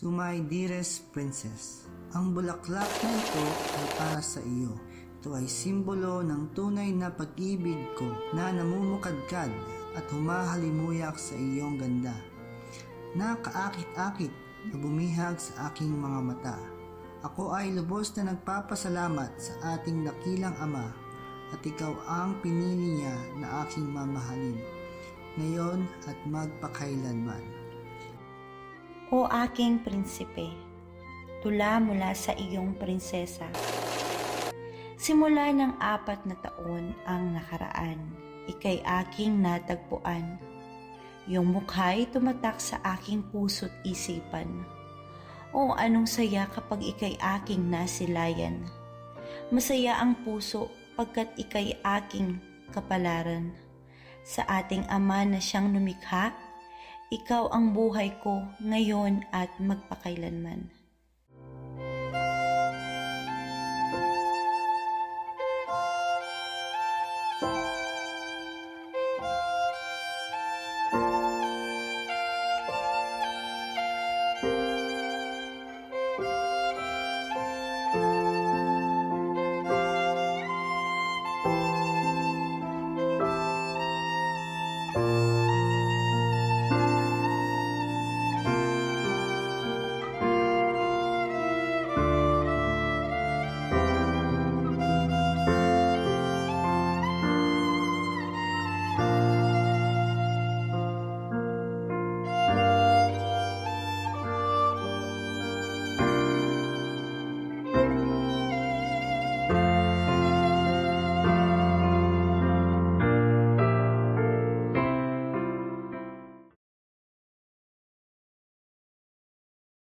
To my dearest princess, ang bulaklak na ito ay para sa iyo. Ito ay simbolo ng tunay na pag-ibig ko na namumukadkad at humahalimuyak sa iyong ganda. Nakaakit-akit na bumihag sa aking mga mata. Ako ay lubos na nagpapasalamat sa ating dakilang Ama at ikaw ang pinili niya na aking mamahalin, ngayon at magpakailanman. O aking prinsipe, tula mula sa iyong prinsesa. Simula ng 4 na taon ang nakaraan, ika'y aking natagpuan. Iyong mukha'y tumatak sa aking puso't isipan. O anong saya kapag ika'y aking nasilayan. Masaya ang puso pagkat ika'y aking kapalaran. Sa ating Ama na siyang lumikha, ikaw ang buhay ko ngayon at magpakailanman.